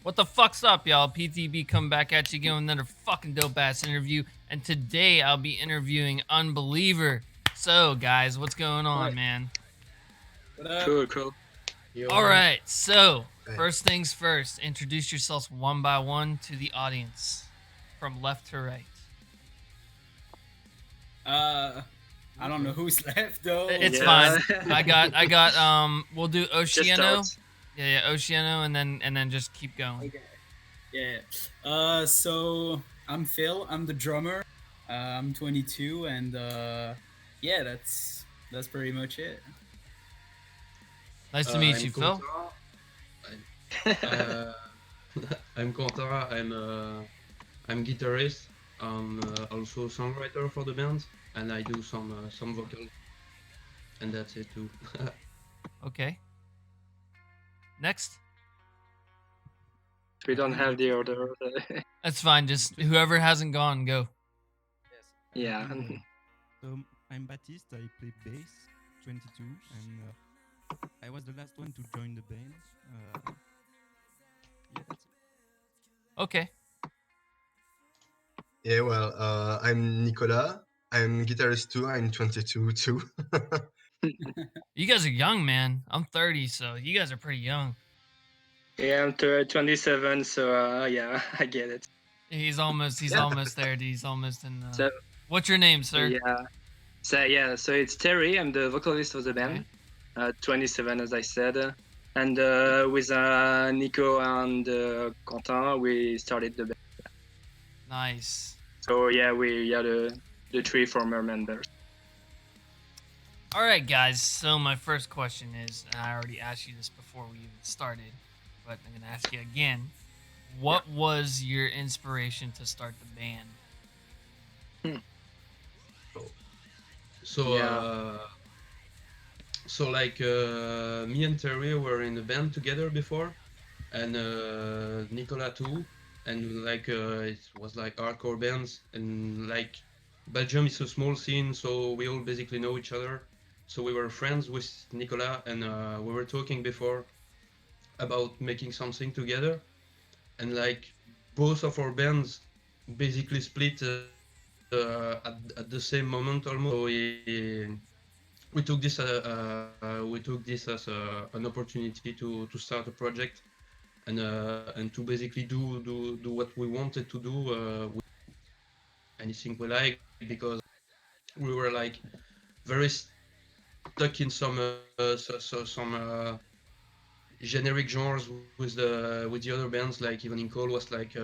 What the fuck's up, y'all? PTB come back at you again with another fucking dope ass interview. And today I'll be interviewing Unbeliever. So, guys, what's going on, Right. man? What up? Cool. All right, so Right. first things first, introduce yourselves one by one to the audience from left to right. I don't know who's left though. It's Yeah. fine. I got we'll do Just Oceano. start. Yeah, Oceano, and then just keep going. Okay. Yeah. So I'm Phil. I'm the drummer. I'm 22, and yeah, that's pretty much it. Nice to meet I'm you, Phil. Kontara. I'm Kontara. I'm guitarist. I'm also songwriter for the band, and I do some vocals, and that's it too. Okay. Next. We don't have the order. That's fine. Just whoever hasn't gone, go. Yeah. So I'm Baptiste. I play bass, 22, and I was the last one to join the band. Yeah, that's it. Okay. Yeah, well, I'm Nicolas. I'm guitarist too. I'm 22 too. You guys are young, man. I'm 30, so you guys are pretty young. Yeah, I'm 27, so yeah, I get it. He's almost there. He's almost in So What's your name, sir? yeah. So it's Terry. I'm the vocalist of the band. 27, as I said, and with Nico and Quentin, we started the band. Nice. So yeah, we are the three former members. All right, guys. So my first question is, and I already asked you this before we even started, but I'm gonna ask you again. What was your inspiration to start the band? So, Yeah. so like me and Terry were in a band together before, and Nicolas too, and like it was like hardcore bands, and like Belgium is a small scene, so we all basically know each other. So we were friends with Nicolas, and we were talking before about making something together, and like both of our bands basically split at the same moment almost. So we took this as an opportunity to start a project and to basically do what we wanted to do with anything we like, because we were like very stuck in some some generic genres with the other bands. Like even in Cole was like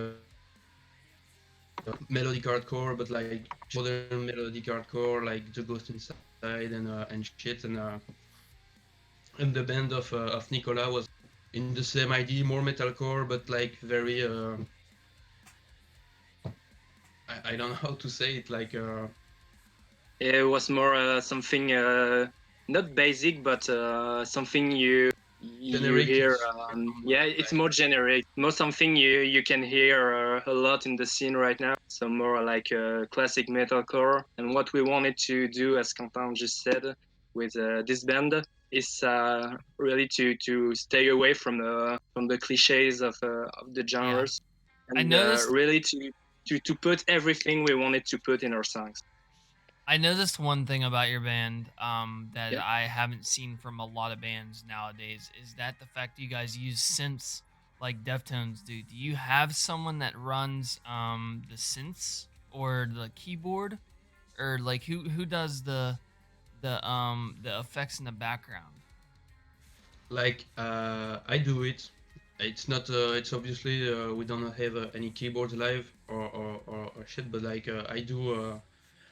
melodic hardcore, but like modern melodic hardcore, like The Ghost Inside and shit. And the band of Nicolas was in the same idea, more metalcore, but like very I don't know how to say it, like It was more something not basic, but something you generic. hear. Yeah, it's more generic. More something you can hear a lot in the scene right now. So more like classic metalcore. And what we wanted to do, as Quentin just said, with this band is really to stay away from the cliches of the genres, I and noticed really to put everything we wanted to put in our songs. I noticed one thing about your band that Yeah. I haven't seen from a lot of bands nowadays is that the fact you guys use synths like Deftones do. Do you have someone that runs the synths or the keyboard, or like who does the effects in the background? Like I do it. It's not. It's obviously we don't have any keyboards live or shit. But like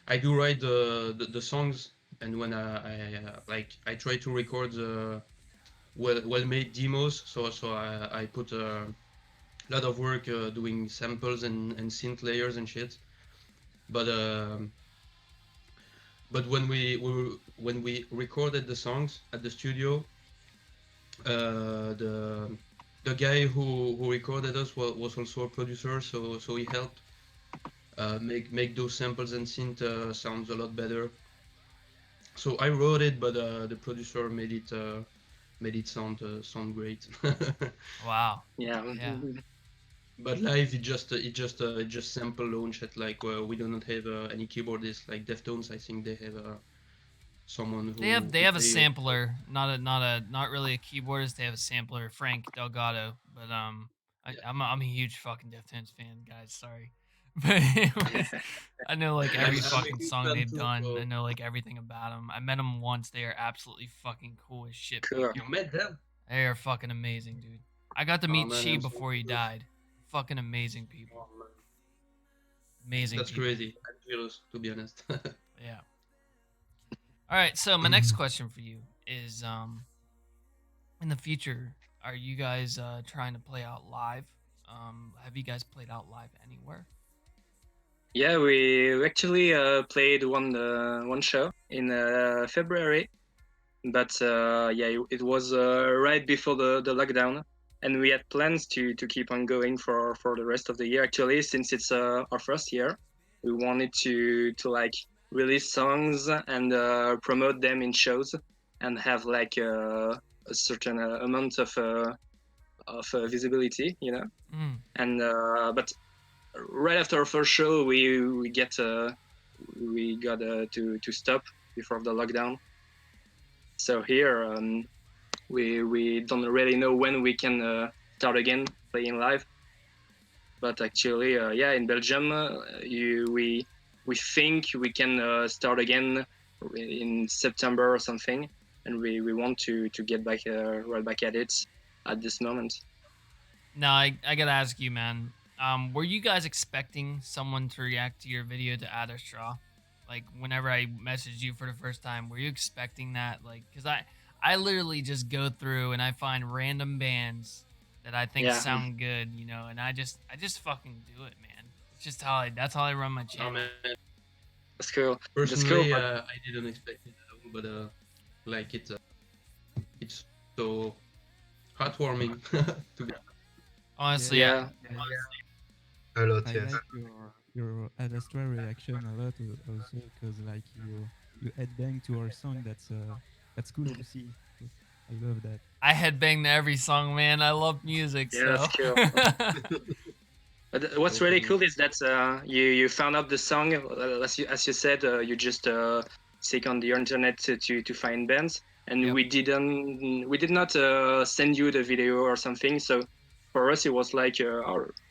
I do write the songs, and when like I try to record well made demos. So I put a lot of work doing samples and synth layers and shit. But when we recorded the songs at the studio, the guy who recorded us was also a producer, so he helped make those samples and synth sounds a lot better. So I wrote it, but the producer made it sound great. Wow. Yeah. Yeah. But live, it just sample launch it. Like we do not have any keyboardist like Deftones. I think they have someone who They have a play. sampler, not really a keyboardist. They have a sampler, Frank Delgado. But Yeah. I'm a huge fucking Deftones fan, guys. Sorry, but anyways, I know like every I'm a fucking huge song fan they've too. done. I So know like everything about them. I met them once. They are absolutely fucking cool as shit Cool. people. you met them? They are fucking amazing, dude. I got to Oh meet man, Chi I'm so before he jealous. died. Fucking amazing people. Oh, man. Amazing That's people. crazy. I'm jealous, to be honest. Yeah. All right. So my next question for you is, in the future, are you guys trying to play out live? Have you guys played out live anywhere? Yeah, we actually played one show in February, but yeah, it was right before the lockdown, and we had plans to keep on going for the rest of the year. Actually, since it's our first year, we wanted to like release songs and promote them in shows and have like a certain amount of visibility, you know. Mm. And but right after our first show, we got to stop before the lockdown. So here we don't really know when we can start again playing live. But actually, yeah, in Belgium, we think we can start again in September or something, and we want to get back right back at it at this moment. Now I gotta ask you, man. Were you guys expecting someone to react to your video to Add a Straw? Like whenever I messaged you for the first time, were you expecting that? Like, cause I literally just go through and I find random bands that I think Yeah, sound good, you know, and I just fucking do it, man. It's just that's how I run my Oh channel. man, that's cool. That's cool. personally, But I didn't expect it at all, but like it's so heartwarming to be. Honestly, yeah, A lot, I yes. like your Adastra reaction a lot also because like you headbang to our song. That's cool to see. I love that. I headbang to every song, man. I love music, yeah, so. that's cool. But what's really cool is that you found out the song as you said you just seek on the internet to find bands, and Yep. we did not send you the video or something. So for us it was like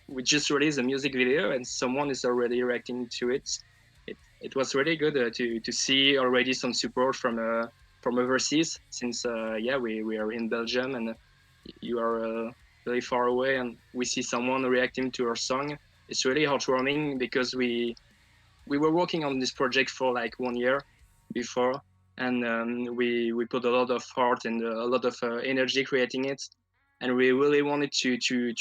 we just released a music video and someone is already reacting to it. It was really good to see already some support from overseas, since yeah, we are in Belgium and you are really far away, and we see someone reacting to our song. It's really heartwarming because we were working on this project for like 1 year before, and we put a lot of heart and a lot of energy creating it, and we really wanted to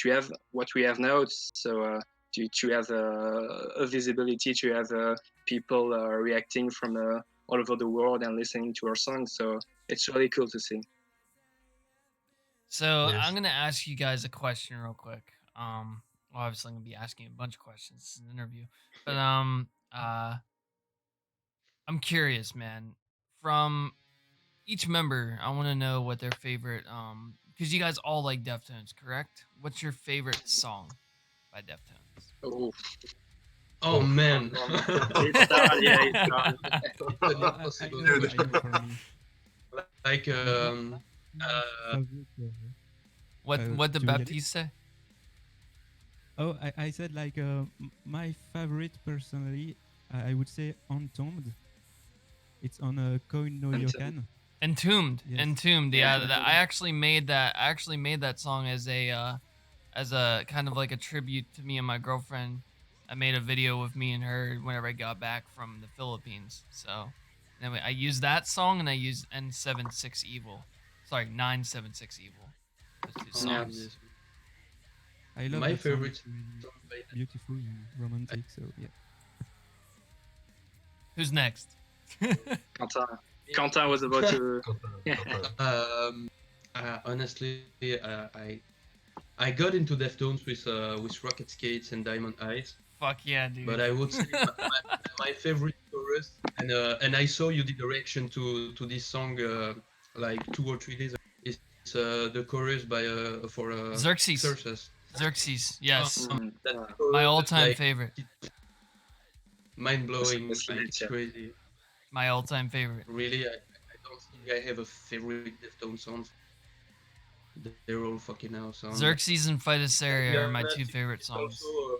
have what we have now. So to have a visibility, to have people reacting from all over the world and listening to our song. So it's really cool to see. So Yes. I'm gonna ask you guys a question real quick. Well, obviously I'm gonna be asking a bunch of questions. This is an interview, but I'm curious, man. From each member, I want to know what their favorite because you guys all like Deftones, correct? What's your favorite song by Deftones? Oh, Oh man, it's hard, yeah, it's hard. it's I an impossible know, Dude. I know for me. like My favorite, What did do you get it? Baptiste say? Oh, I said like my favorite personally, I would say Entombed. It's on a Koin no Entombed. Yokan. Entombed. Yes. Entombed. Yeah. Yeah, I actually made that. I actually made that song as a kind of like a tribute to me and my girlfriend. I made a video with me and her whenever I got back from the Philippines. So, anyway, I used that song and I used N76 Evil. Sorry, 976 Evil. Those two Oh, Yeah. songs. yes. I love My that song. favorite It's really song by them. beautiful and romantic. So yeah. Who's next? Quentin was about to. Honestly, I got into Deftones with Rocket Skates and Diamond Eyes, Fuck yeah, dude. but I would say my favorite chorus, and I saw you did a reaction to this song like 2 or 3 days ago. It's the chorus by for Xerxes. Xerxes. Xerxes, yes. That My chorus, all-time like, favorite. mind blowing. That's Like lit, it's yeah. crazy. My all-time favorite. Really, I don't think I have a favorite Deftones song. They're all fucking awesome. Xerxes and To be Phytoceria are my honest, two favorite it's songs. also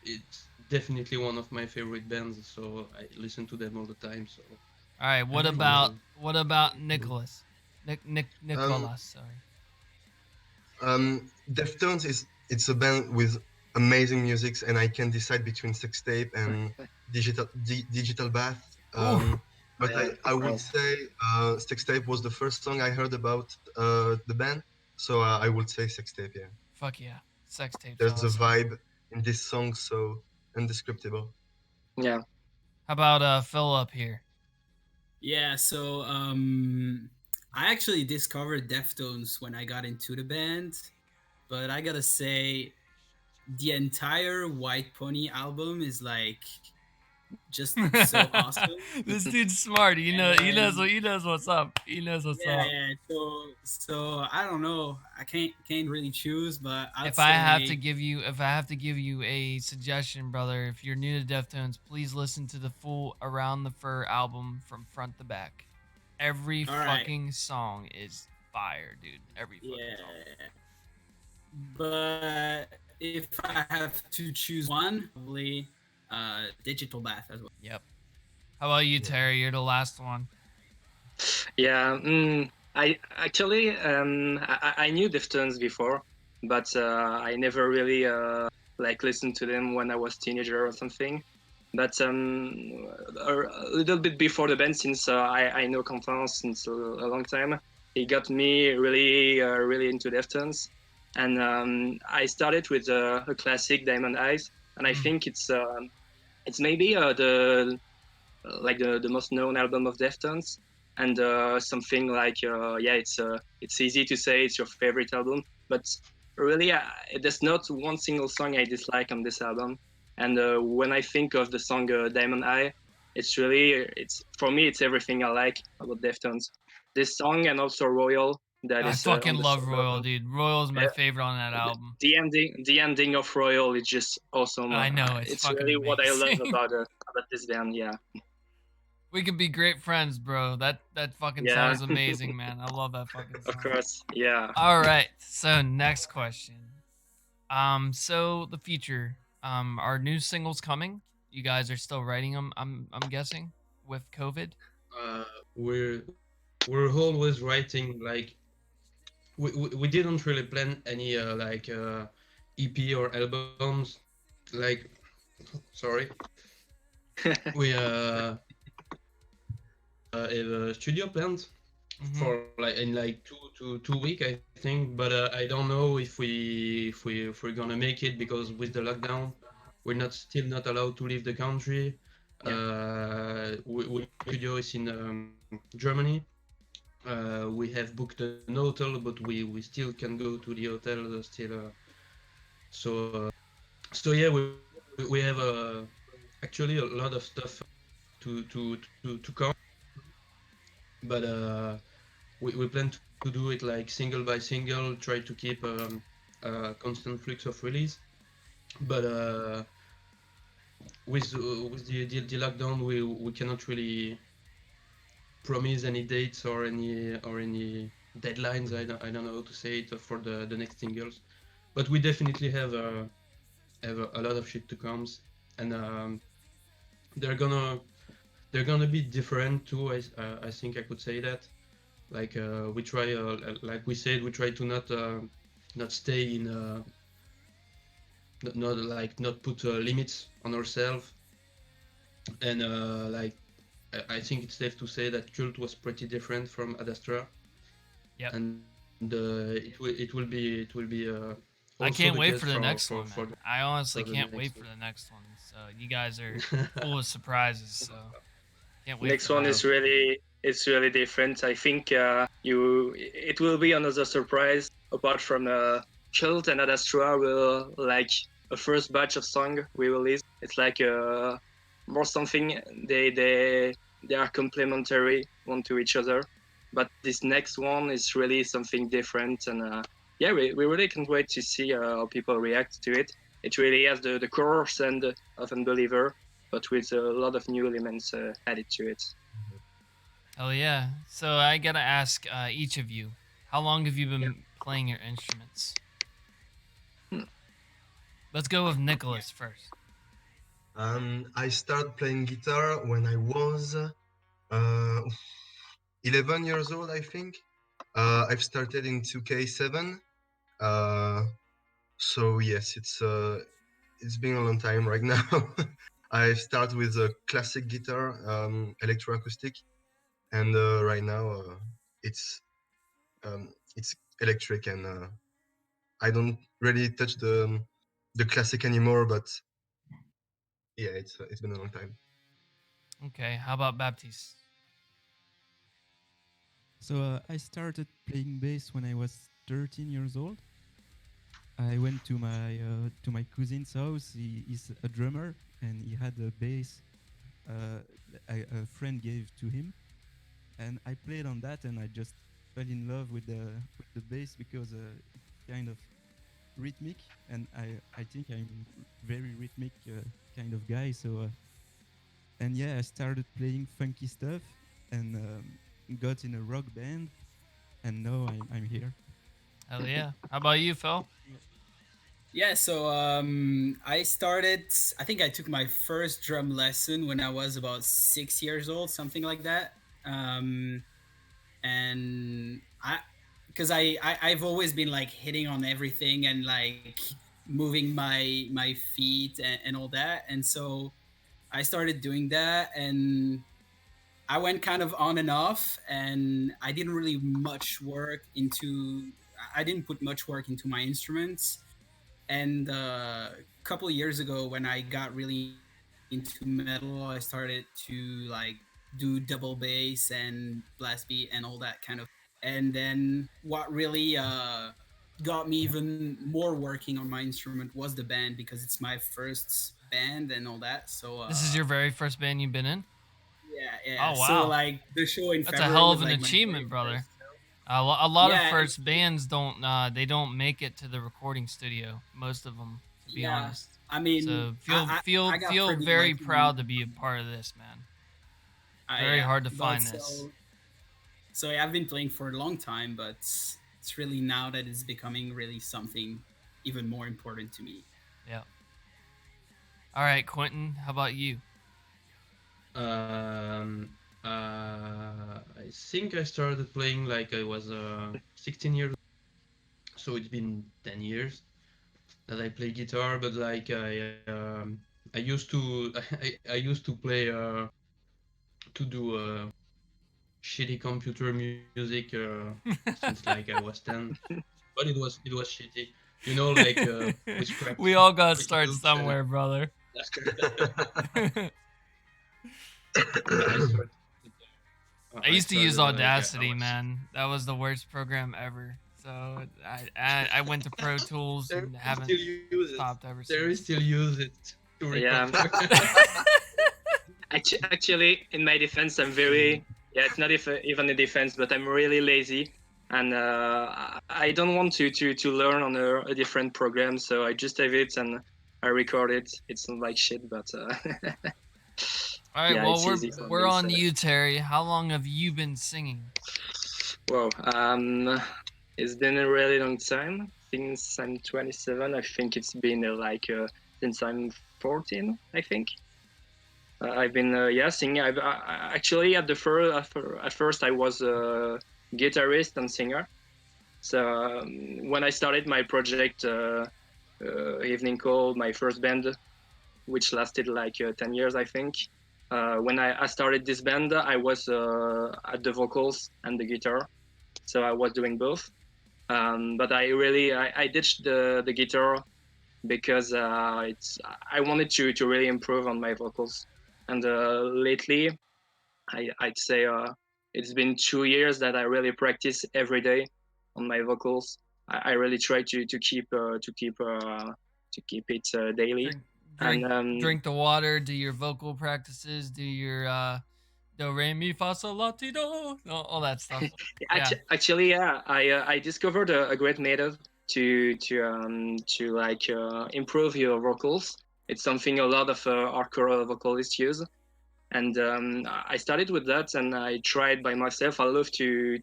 it's definitely one of my favorite bands. So I listen to them all the time. So All right, what like about Nicholas? Um, Nicholas, sorry. Deftones it's a band with amazing music, and I can decide between Sex Tape and Digital Bath. Ooh, But Yeah, I would right. say Sex Tape was the first song I heard about the band, so I would say Sex Tape. Yeah, fuck yeah. Sex Tape's there's a awesome. vibe in this song so indescribable. Yeah. How about Philip here? Yeah, so I actually discovered Deftones when I got into the band, but I gotta say the entire White Pony album is like just so awesome. This dude's smart. And He knows what's up. He knows what's yeah, up. yeah. So I don't know. I can't really choose, but I'd If I have to say give you a suggestion, brother, if you're new to Deftones, please listen to the full Around the Fur album from front to back. Every all right. fucking song is fire, dude. Every fucking song. Yeah. But if I have to choose one, probably Digital Bath as well. Yep. How about you, Terry? You're the last one. Yeah, I actually I knew Deftones before, but I never really like listened to them when I was teenager or something. But a little bit before the band, since I know Quentin since a long time, he got me really into Deftones, and I started with a classic Diamond Eyes, and I think it's maybe the most known album of Deftones, and something like it's easy to say it's your favorite album, but really there's not one single song I dislike on this album. And when I think of the song Diamond Eye, it's for me it's everything I like about Deftones. This song and also Royal that I is fucking on the love song. Royal, dude. Royal's my Uh, favorite on that album. the ending of Royal is just awesome. I know, it's It's fucking really what I love amazing. about this band. Yeah, We could be great friends, bro. That fucking yeah, song's amazing, man. I love that fucking of song. course, yeah. All right. So next question. So the future. Are new singles coming? You guys are still writing them. I'm guessing with COVID. uh, we're we're always writing like we didn't really plan any EP or albums. Like, sorry, we have a studio planned Mm-hmm. for like in like 2 week I think, but I don't know if we're gonna make it because with the lockdown we're not still not allowed to leave the country. Yeah. We studio is in Germany. We have booked an hotel, but we still can go to the hotel still. So so yeah, we have actually a lot of stuff to come, but we plan to do it like single by single, try to keep a constant flux of release. But with the lockdown, we cannot really promise any dates or any deadlines. I don't know how to say it for the next singles, but we definitely have a lot of shit to come, and they're gonna they're gonna be different too. I think I could say that. Like we try, like we said, we try to not stay in not put limits on ourselves, and like I think it's safe to say that Cult was pretty different from Ad Astra, Yep. and it will be I also can't the wait case for the next one, for man. I honestly the can't wait next for one. the next one. So you guys are full of surprises. So can't wait Next for one that. is really different. I think it will be another surprise apart from Chult and Ad Astra will like a first batch of song we release. It's like more something they are complementary one to each other. But this next one is really something different, and yeah, we really can't wait to see how people react to it. It really has the core sound of Unbeliever, but with a lot of new elements added to it. Hell yeah. So I gotta ask each of you, how long have you been playing your instruments? Hmm. Let's go with Nicholas first. I started playing guitar when I was 11 years old, I think. I've started in 2K7. Uh, so yes, it's been a long time right now. I start with a classic guitar, electroacoustic, and right now it's it's electric, and I don't really touch the classic anymore. But yeah, it's been a long time. Okay, how about Baptiste? So I started playing bass when I was 13 years old. I went to my cousin's house. He's a drummer, and he had a bass uh, a friend gave to him, and I played on that, and I just fell in love with the bass because it's kind of rhythmic, and I think I'm very rhythmic kind of guy. So and yeah, I started playing funky stuff, and got in a rock band, and now I'm here. Hell yeah. How about you, Phil? Yeah, so I started. I think I took my first drum lesson when I was about 6 years old, something like that. Um, and because I've always been like hitting on everything and like moving my feet and all that, and so I started doing that, and I went kind of on and off, and I didn't really much work into. I didn't put much work into my instruments, and a couple of years ago when I got really into metal, I started to like do double bass and blast beat and all that kind of stuff. And then what really got me even more working on my instrument was the band, because it's my first band and all that. So This is your very first band you've been in? yeah. Oh, So wow. like the show in That's a February hell was of an like my very achievement, brother. first. A lot of Yeah, first bands don't they don't make it to the recording studio. Most of them, to be yeah. honest. I mean, So feel I got feel pretty very lucky. proud to be a part of this, man. Very Yeah, hard to but find this. so yeah, I've been playing for a long time, but it's really now that it's becoming really something even more important to me. Yeah. All right, Quentin, how about you? I think I started playing like I was 16 years, so it's been 10 years that I play guitar. But like I used to I used to play to do shitty computer music since like I was 10, but it was shitty. You know, like with We all got to cracky start loops and somewhere, brother. I started. I I used to use started like I Audacity, was man. That was the worst program ever. So I went to Pro Tools there and we haven't still use it. stopped ever There we since. still use it to Yeah. record. Actually, in my defense, I'm very yeah. It's not even a defense, but I'm really lazy, and I don't want to learn on a different program. So I just have it and I record it. It's not like shit, but All right, yeah, well it's easy for we're me. on So you, Terry. How long have you been singing? well, it's been a really long time since I'm 27. I think it's been since I'm 14. I think. I've been yeah singing. Actually at first I was a guitarist and singer. So when I started my project, Evening Call, my first band, which lasted like 10 years, I think. When I started this band, I was at the vocals and the guitar, so I was doing both. But I ditched the guitar because I wanted to really improve on my vocals. And lately, I'd say it's been 2 years that I really practice every day on my vocals. I really try to keep it daily. Drink drink And drink the water, do your vocal practices, do your do re mi fa sol la ti do, all that stuff. Yeah. actually, yeah, I discovered a great method to like improve your vocals. It's something a lot of hardcore vocalists use, and I started with that, and I tried by myself. I love to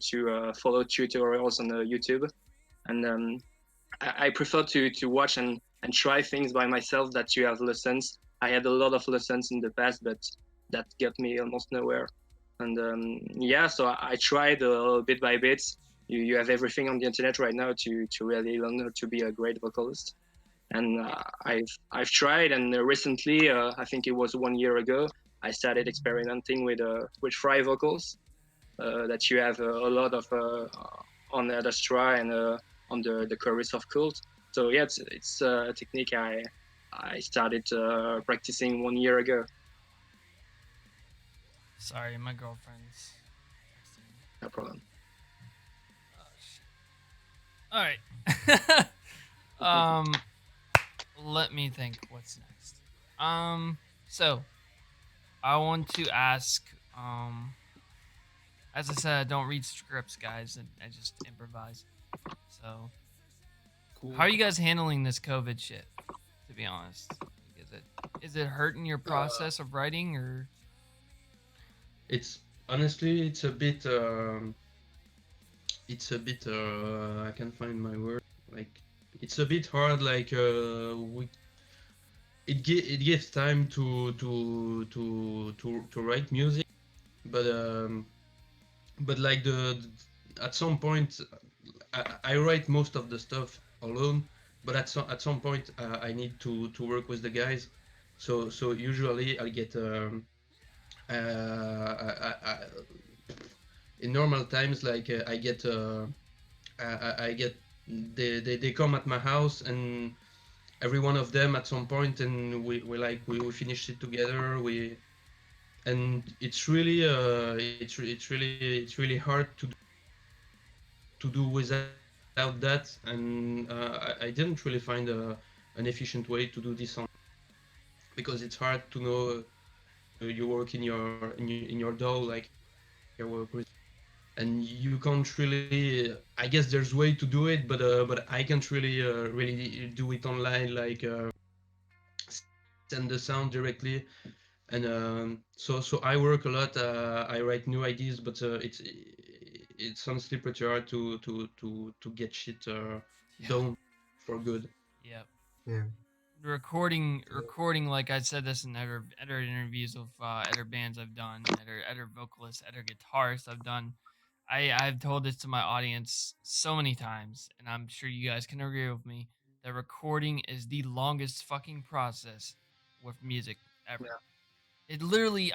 follow tutorials on YouTube, and I prefer to watch and try things by myself that you have lessons. I had a lot of lessons in the past, but that got me almost nowhere. And yeah, so I tried bit by bit. You have everything on the internet right now to really learn how to be a great vocalist. And I've tried, and recently, I think it was 1 year ago, I started experimenting with fry vocals that you have a lot of on the Adastra and on the chorus of Cult. So yeah, it's a technique I started practicing 1 year ago. Sorry, my girlfriend's texting me. No problem. Oh, shit. All right. Let me think. What's next? So I want to ask. As I said, I don't read scripts, guys. I just improvise. So, Cool. how are you guys handling this COVID shit? To be honest, like, is it hurting your process of writing, or? It's honestly, it's a bit. I can't find my word. Like, it's a bit hard. Like, it gives time to write music, but like at some point, I write most of the stuff alone, but at some point I need to work with the guys. So usually I get in normal times, like I get they come at my house, and every one of them at some point, and we finish it together. And it's really it's really hard to do without that, and I didn't really find an efficient way to do this because it's hard to know you work in your DAW like your work, and you can't really. I guess there's way to do it, but I can't really do it online, like send the sound directly. And so I work a lot. I write new ideas, but it's honestly pretty hard to get shit done for good. Yep. Yeah. Recording, like I said this in other interviews of other bands I've done, other vocalists, other guitarists I've done. I've told this to my audience so many times, and I'm sure you guys can agree with me, that recording is the longest fucking process with music ever. It literally,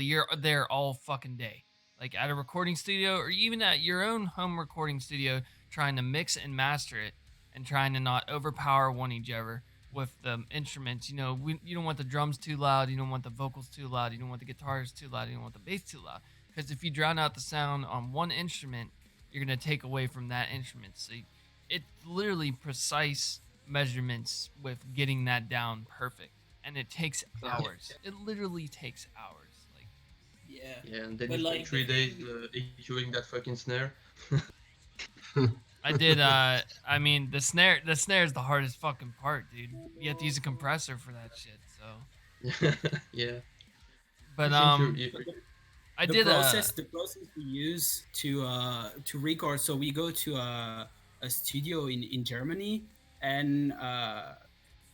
you're there all fucking day, like at a recording studio or even at your own home recording studio, trying to mix and master it and trying to not overpower one each other with the instruments. You don't want the drums too loud, you don't want the vocals too loud, you don't want the guitars too loud, you don't want the bass too loud. Because if you drown out the sound on one instrument, you're gonna take away from that instrument. So it's literally precise measurements with getting that down perfect, and it takes hours. It literally takes hours. Like, Yeah. And then But you spend like 3 days EQing that fucking snare. I did. I mean, the snare is the hardest fucking part, dude. You have to use a compressor for that shit. So, Yeah. but I think I the did. process we use to record. So we go to a studio in Germany, and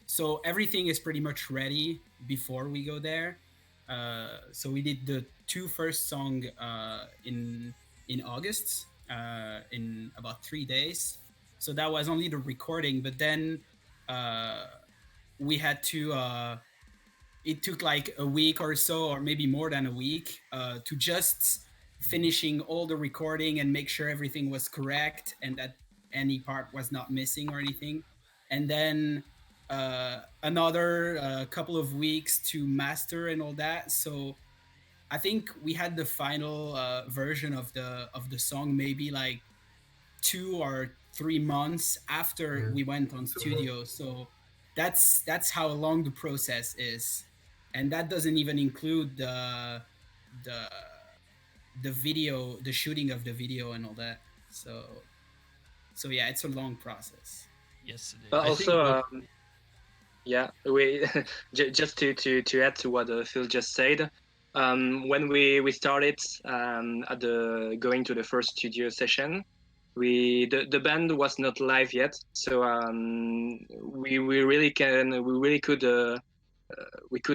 so everything is pretty much ready before we go there. So we did the two first song in August, in about 3 days. So that was only the recording, but then we had to. It took like a week or so, or maybe more than a week, to just finishing all the recording and make sure everything was correct and that any part was not missing or anything. And then another couple of weeks to master and all that. So I think we had the final version of the song maybe like 2 or 3 months after we went on studio. So that's how long the process is, and that doesn't even include the video, the shooting of the video and all that. So So yeah, it's a long process. Yes, it is. But I think also, what yeah, we just to add to what Phil just said. When we started at the going to the first studio session, the band was not live yet, so we really could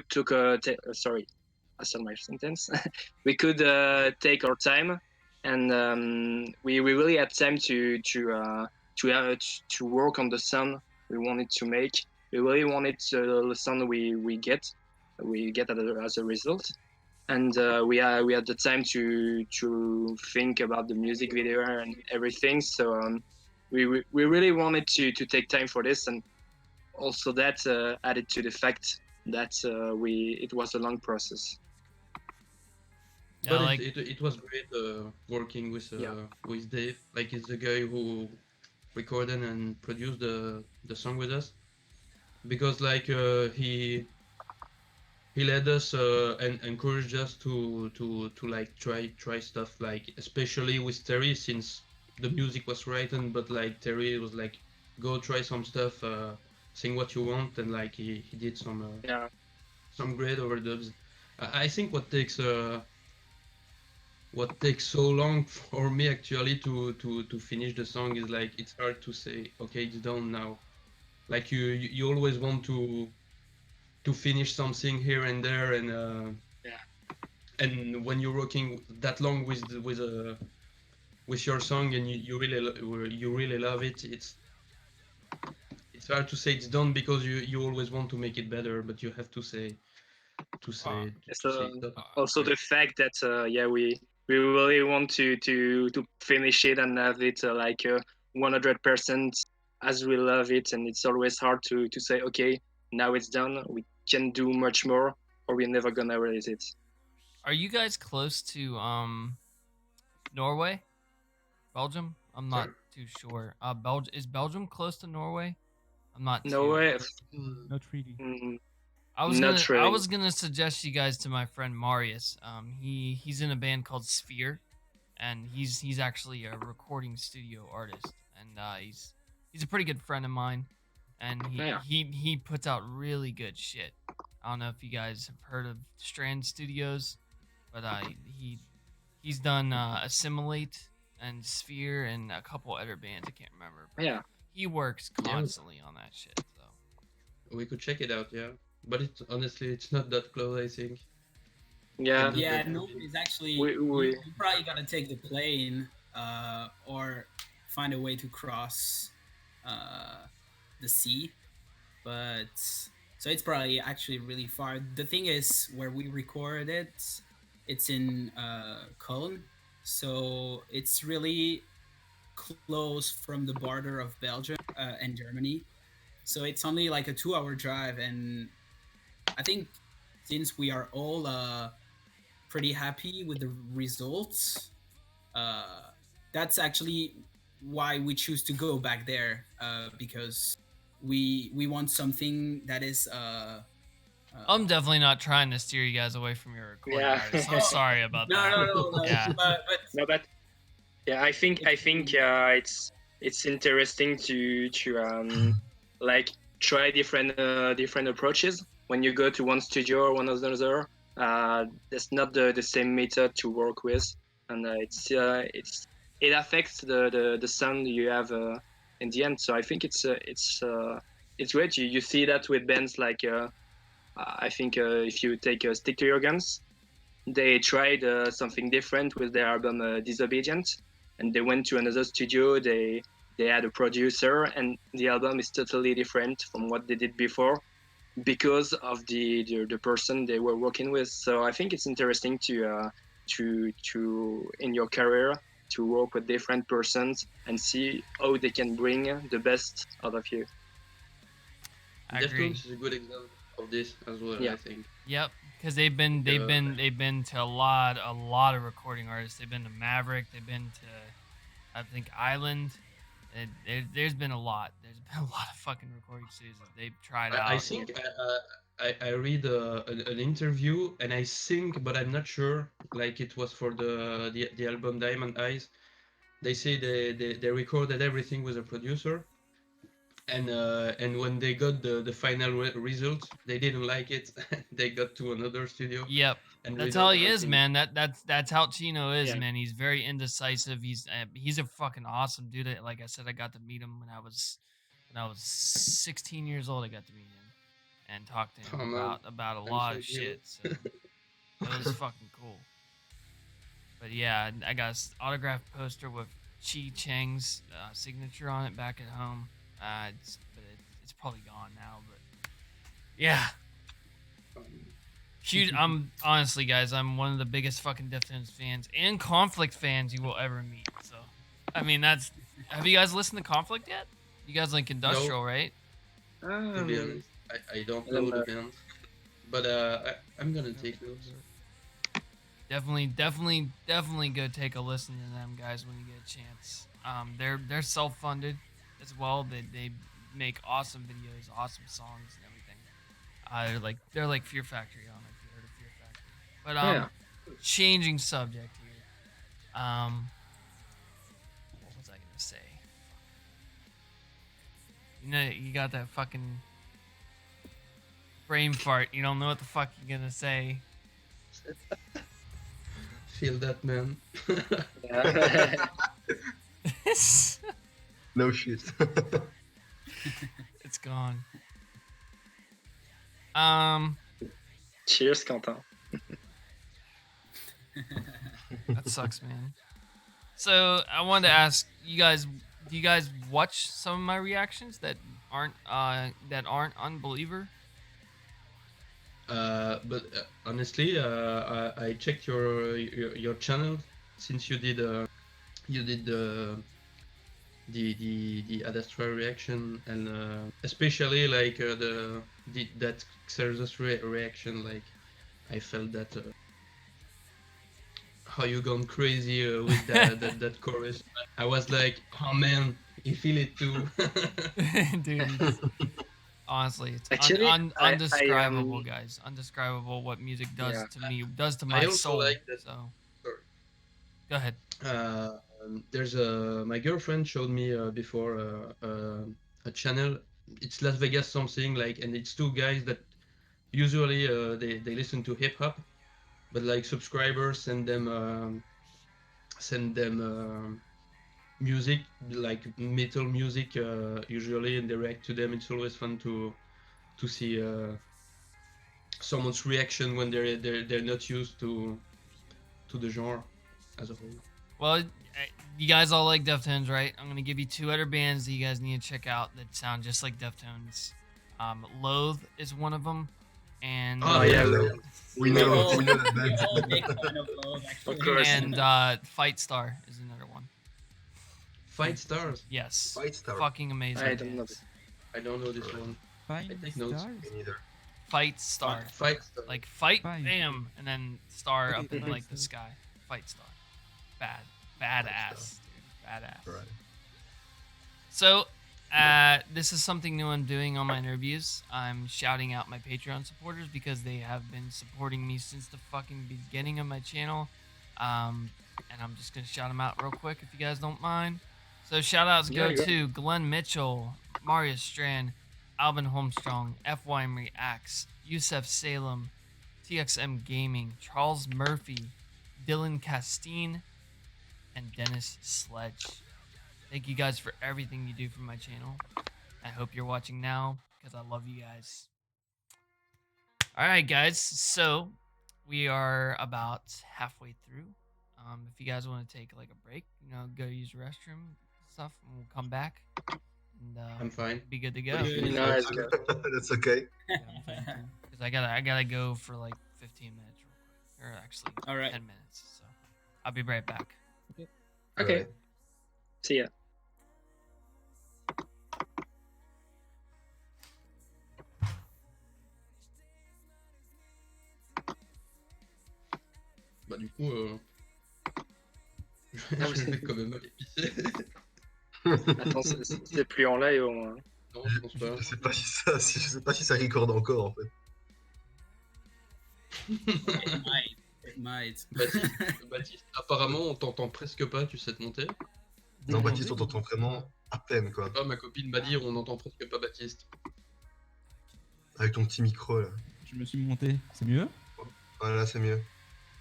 took sorry, I said my sentence. We could take our time, and we really had time to work on the sound we wanted to make. We really wanted the sound we get as a result, and we had the time to think about the music video and everything. So we really wanted to take time for this, and also that added to the fact that it was a long process. Yeah, but like it was great working Yeah. with Dave. Like he's the guy who recorded and produced the song with us, because like he led us and encouraged us to like try stuff, like especially with Terry, since the music was written, but like Terry was like, go try some stuff, sing what you want, and like he did Yeah. some great overdubs. I think what takes so long for me actually to finish the song is like it's hard to say okay, it's done now. Like you always want to finish something here and there, Yeah. and when you're working that long with your song, and you really love it, it's hard to say it's done, because you always want to make it better, but you have to say uh, So it's done. also Right. the fact that yeah we really want to finish it and have it 100% as we love it, and it's always hard to say okay, now it's done, we can do much more, or we're never gonna release it. are you guys close to Norway? Belgium? I'm not Sorry. too sure. Is Belgium close to Norway? I'm not No too. way. Not really. Not I really. was gonna suggest you guys to my friend Marius. He's in a band called Sphere, and he's actually a recording studio artist, and he's a pretty good friend of mine, and Yeah. he puts out really good shit. I don't know if you guys have heard of Strand Studios, but he's done Assimilate and Sphere and a couple other bands I can't remember, but Yeah. he works Yeah, constantly on that shit. So we could check it out, yeah, but it's honestly it's not that close, I think. Yeah. It's not Yeah, that no, convenient. it's actually We you probably gotta take the plane or find a way to cross uh, the sea. But so it's probably actually really far. The thing is, where we record it, it's in Cologne, so it's really close from the border of Belgium and Germany. So it's only like a 2 hour drive, and I think since we are all pretty happy with the results, uh, that's actually why we choose to go back there because we want something that is I'm definitely not trying to steer you guys away from your recording yeah. artist. I'm sorry about no that. no no no Yeah. but No, but yeah, I it's think really, it's interesting to like try different approaches when you go to one studio or one another. That's not the same method to work with, and it affects the sound you have in the end. So I think it's great. You see that with bands like I think if you take Stick to Your Guns, they tried something different with their album Disobedient, and they went to another studio. They had a producer, and the album is totally different from what they did before because of the person they were working with. So I think it's interesting to in your career to work with different persons and see how they can bring the best out of you. I agree. Deftones is a good example of this as well, Yeah. I think. Yep, because Like, they've been to a lot of recording artists. They've been to Maverick. They've been to I think Island. There's been a lot. There's been a lot of fucking recording studios that they've tried I out. think I read an interview, and I think, but I'm not sure. Like it was for the album Diamond Eyes. they say they recorded everything with a producer, and when they got the final result, they didn't like it. They got to another studio Yep. and That's redone how he is, everything. man. That's how Chino is, Yeah. man. He's very indecisive. He's a fucking awesome dude. Like I said, I got to meet him when I was 16 years old. I got to meet him and talk to him Oh, man. about a I'm lot so of jealous. shit. So it was fucking cool. But yeah, I got an autographed poster with Chi Cheng's signature on it back at home. It's probably gone now, but yeah. Huge. I'm honestly, guys, I'm one of the biggest fucking Deftones fans and Conflict fans you will ever meet. So, I mean, that's. Have you guys listened to Conflict yet? You guys like industrial, right? To be honest, I don't I don't know the know. band, but I'm gonna take notes. Definitely go take a listen to them, guys, when you get a chance. They're self-funded as well. They make awesome videos, awesome songs, and everything. They're like Fear Factory. I don't know if you heard of Fear Factory, but Yeah. changing subject here. What was I gonna say? You know, you got that fucking brain fart. You don't know what the fuck you're gonna say. Feel that, man. Yeah. No shit. It's gone. Cheers, Quentin. That sucks, man. So I wanted to ask you guys: do you guys watch some of my reactions that aren't Unbeliever? But honestly, I checked your channel since you did the Ad Astra reaction, and especially like that Xerxes reaction. Like I felt that how you gone crazy with that chorus. I was like, oh man, he feel it too. Dude, honestly, it's Actually, undescribable, guys. Undescribable what music does Yeah. to me, does to I my also soul. like that. So Sorry. go ahead. There's my girlfriend showed me before a channel. It's Las Vegas something like, and it's two guys that usually they listen to hip hop, but like subscribers send them music like metal music usually, and they react to them. It's always fun to see someone's reaction when they're not used to the genre as a whole. Well, you guys all like Deftones, right? I'm gonna give you two other bands that you guys need to check out that sound just like Deftones. Loathe is one of them, and Oh, yeah, we We know all- we know that we band. all make fun of Love, actually. Of course. and Fight Star is another one. Fight Stars. Yes, Fight Star. fucking amazing. I don't know bands. I don't know this one. Fine I take notes. stars. Me neither. Fight Star, Fight Stars. like fight, Fine. bam, and then star Okay, up in Fight like the Star. sky. Fight Star, badass, dude, badass. Right. So, this is something new I'm doing on my interviews. I'm shouting out my Patreon supporters because they have been supporting me since the fucking beginning of my channel. And I'm just gonna shout them out real quick if you guys don't mind. So shout outs go Yeah, go. to Glenn Mitchell, Marius Strand, Alvin Holmstrong, F. Weimery Axe, Yusef Salem, TXM Gaming, Charles Murphy, Dylan Castine, and Dennis Sledge. Thank you guys for everything you do for my channel. I hope you're watching now because I love you guys. All right, guys. So we are about halfway through. If you guys want to take like a break, go use the restroom and stuff, and we'll come back. And I'm fine. be good to go. But if you need Nice, help, guys. That's okay. Because I gotta go for like 15 minutes real quick, or actually All right. 10 minutes. So I'll be right back. Okay. Alright. See ya. bah du coup, Ah oui. je vais quand même aller pisser. Attends, c'est plus en live au moins. Non, je pense pas. Je sais pas je sais pas si ça record encore en fait. It might. Baptiste, apparemment, on t'entend presque pas, tu sais te monter. Non, Baptiste, on t'entend vraiment à peine, quoi. Ma copine m'a dit on n'entend presque pas Baptiste. Avec ton petit micro, là. Je me suis monté. C'est mieux? Voilà, c'est mieux.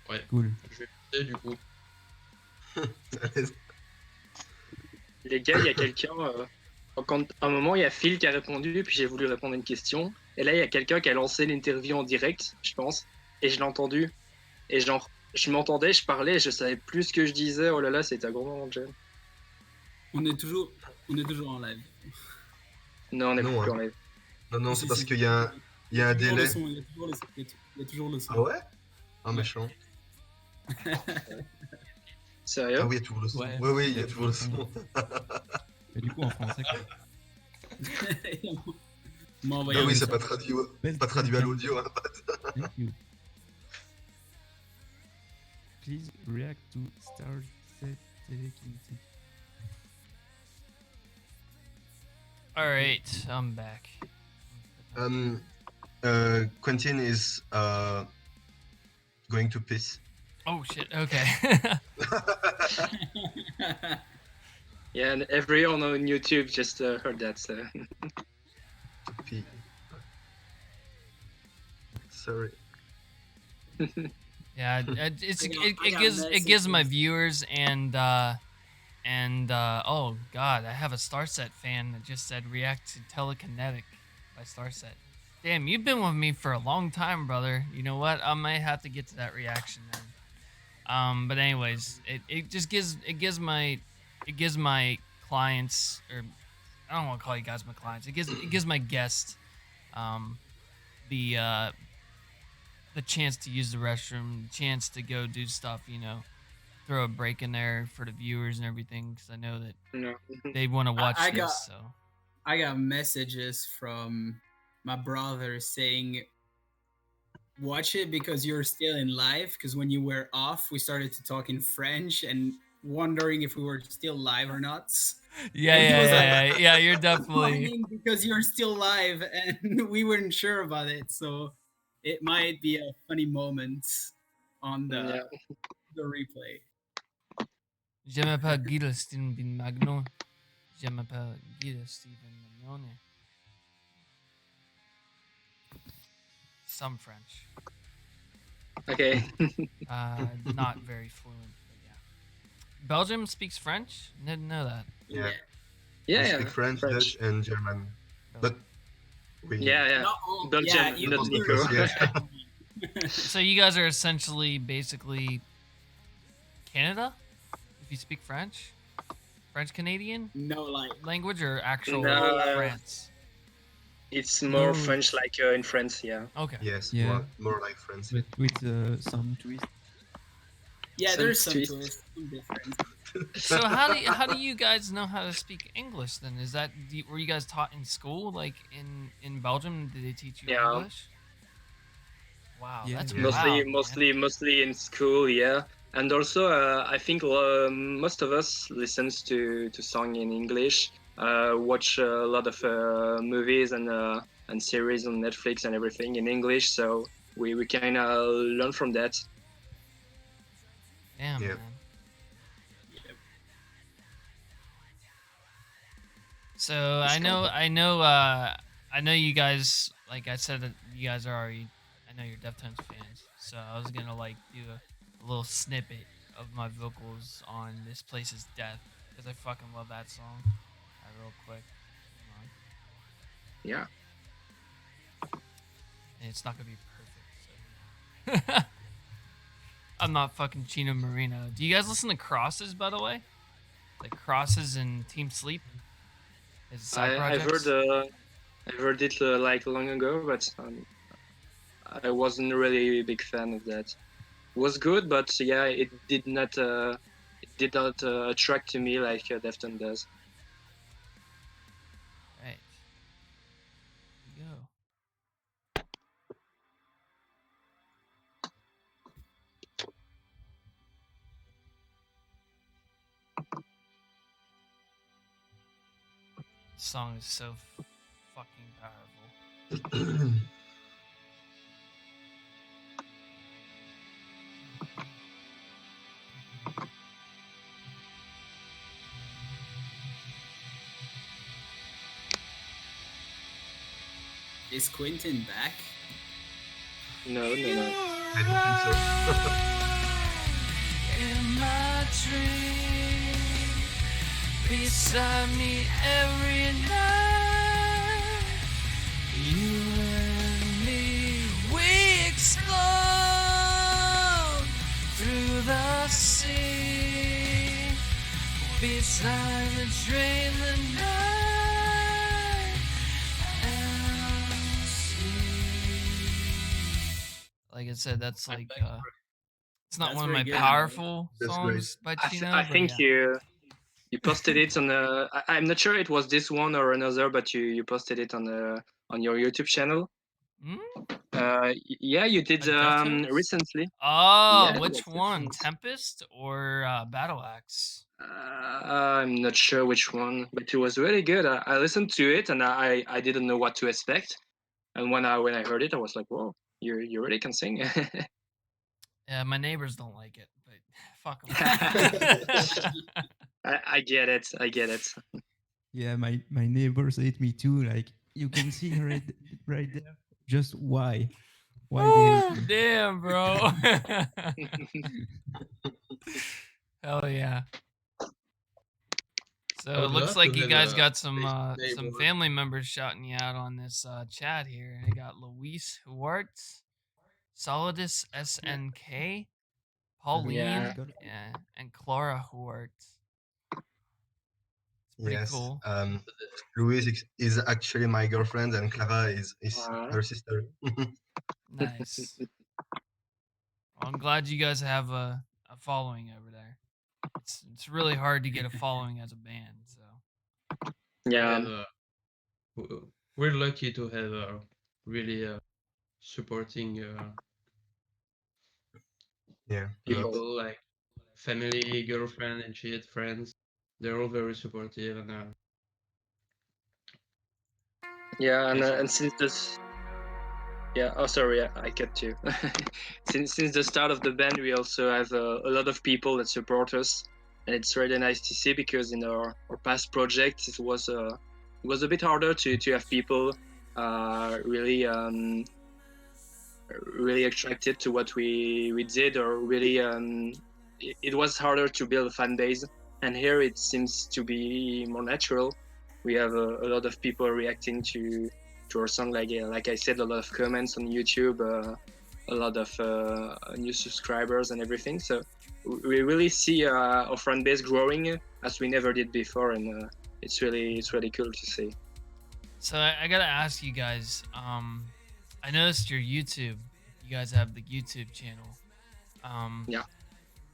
Ouais. Cool. Je vais essayer du coup. Les gars, il y a quelqu'un. À un moment, il y a Phil qui a répondu, puis j'ai voulu répondre à une question. Et là, il y a quelqu'un qui a lancé l'interview en direct, je pense. Et je l'ai entendu. Et genre, je m'entendais, je parlais, et je savais plus ce que je disais. Oh là là, c'était un gros moment de gêne. On est toujours en live. Non, on n'est Non, plus hein. en live. Non, Si, c'est parce si. qu'il y a un toujours le délai. son, il y a toujours le son. Il y a toujours le son. Ah ouais? Ah, méchant. Sérieux? Ah oui, il y a toujours le son. Ouais. Oui, il y a toujours le son. Et du coup, en français, quoi. M'a envoyé Ah un oui, c'est message. pas traduit à l'audio. Hein. Thank you. Please react to Star Taking. All right, I'm back. Quentin is going to piss. Oh shit. Okay. Yeah, and everyone on YouTube just heard that. So. Pee. Sorry. Yeah, I got it gives my messages. viewers and oh god, I have a Starset fan that just said react to Telekinetic by Starset. Damn, you've been with me for a long time, brother. You know what? I might have to get to that reaction then. But anyways, it just gives my clients, or I don't want to call you guys my clients. It gives my guests the chance to use the restroom, the chance to go do stuff, throw a break in there for the viewers and everything, because I know that No. they want to watch I this. got- So I got messages from my brother saying, watch it because you're still in live. Because when you were off, we started to talk in French and wondering if we were still live or not. yeah, you're definitely. Whining because you're still live and we weren't sure about it. So it might be a funny moment on the replay. Je m'appelle Guido Steven Magno. Je m'appelle Guido Steven Magnone. Some French. Okay. Not very fluent, but yeah. Belgium speaks French? Didn't know that. Yeah. Yeah, We yeah. speak French, Dutch, and German. But we. Yeah. Not all, Belgium, you not other- Nico. So you guys are essentially basically Canada? If you speak French? French Canadian No, like language or actual No. France? It's more No, French, like in France. Yeah. Okay. Yes, Yeah. more like friends. With some twist. yeah, Some there's some twist. twists, some difference. So how do you guys know how to speak English then? Is that were you guys taught in school, like in Belgium? Did they teach you Yeah. English? Wow, Yeah, that's yeah. wild, man. Mostly in school, yeah. And also, I think most of us listens to song in English. Watch a lot of movies and series on Netflix and everything in English. So we kind of learn from that. Damn, Yeah. man. So It's I know you guys, like I said, that you guys are already, I know you're Deftones fans. So I was gonna like do a little snippet of my vocals on This Place Is Death, because I fucking love that song. Real quick. Yeah. And it's not gonna be perfect. So. I'm not fucking Chino Marino. Do you guys listen to Crosses, by the way? Like Crosses and Team Sleep? Is it side I've projects? heard it like long ago, but I wasn't really a big fan of that. It was good, but yeah, it did not attract to me like Defton does. Right. Here we go. This song is so fucking powerful. Is Quentin back? No, no, no. I don't think so. In my dream, beside me every night, you and me, we explode through the sea, beside the train the night and sea. Like I said, that's like it's not That's one of very my good, powerful That's great. songs by I, Chino, I but think yeah. you posted it on I'm not sure it was this one or another, but you posted it on your YouTube channel. Hmm? Yeah, you did Deftones? recently. Oh, Yeah, it which was one? different. Tempest or Battle Axe? I'm not sure which one, but it was really good. I listened to it and I didn't know what to expect. And when I heard it, I was like, "Whoa, you really can sing!" Yeah, my neighbors don't like it, but fuck them. I get it. I get it. Yeah, my neighbors hate me too. Like you can see right there. Just why? Why they hate me? Damn, bro. Hell yeah. So I it would looks love to like you have guys a got big some neighbor. family members shouting you out on this chat here. I got Luis Huart, Solidus SNK, Yeah. Pauline, yeah, and Clara Huart. It's pretty Yes. cool. Louise is actually my girlfriend, and Clara is Uh, her sister. Nice. Well, I'm glad you guys have a following over there. It's really hard to get a following as a band. So We yeah. have we're lucky to have a really supporting Yeah, a lot. People. people like family, girlfriend, and shit, friends. They're all very supportive and Yeah, yes, and since this. Yeah. Oh, sorry, I cut you. Since the start of the band, we also have a lot of people that support us, and it's really nice to see because in our past projects it was a bit harder to have people really really attracted to what we did or really it was harder to build a fan base, and here it seems to be more natural. We have a lot of people reacting to our song, like I said, a lot of comments on YouTube, a lot of new subscribers and everything. So we really see our fan base growing as we never did before, and it's really cool to see. so I gotta ask you guys. I noticed your YouTube. You guys have the YouTube channel. Um, Yeah.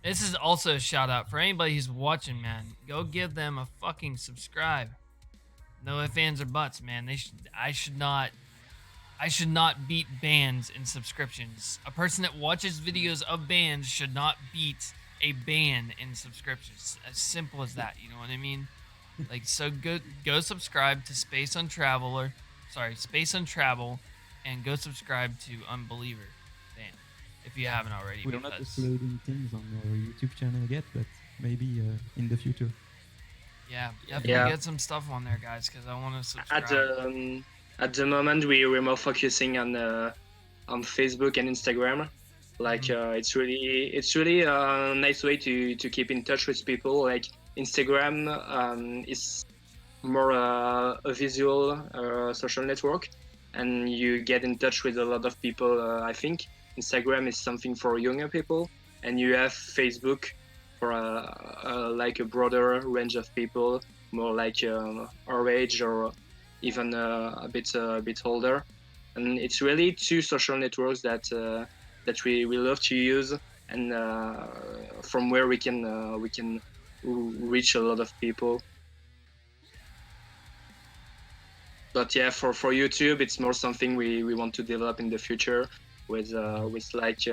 this is also a shout out for anybody who's watching. Man, go give them a fucking subscribe. No ifs, ands, or buts, man. I should not beat bands in subscriptions. A person that watches videos of bands should not beat a band in subscriptions. As simple as that. You know what I mean? Like, so go subscribe to Space Untraveler. Sorry, Space Untravel, and go subscribe to Unbeliever band if you haven't already. We're not Because uploading things on our YouTube channel yet, but maybe in the future. yeah, definitely Yeah. get some stuff on there, guys. Because I want to subscribe. At the moment we're more focusing on Facebook and Instagram. Like it's really a nice way to keep in touch with people. Like Instagram is more a visual social network, and you get in touch with a lot of people. I think Instagram is something for younger people, and you have Facebook for like a broader range of people, more like our age or even a bit older. And it's really two social networks that we love to use, and from where we can reach a lot of people. But yeah, for YouTube, it's more something we want to develop in the future with like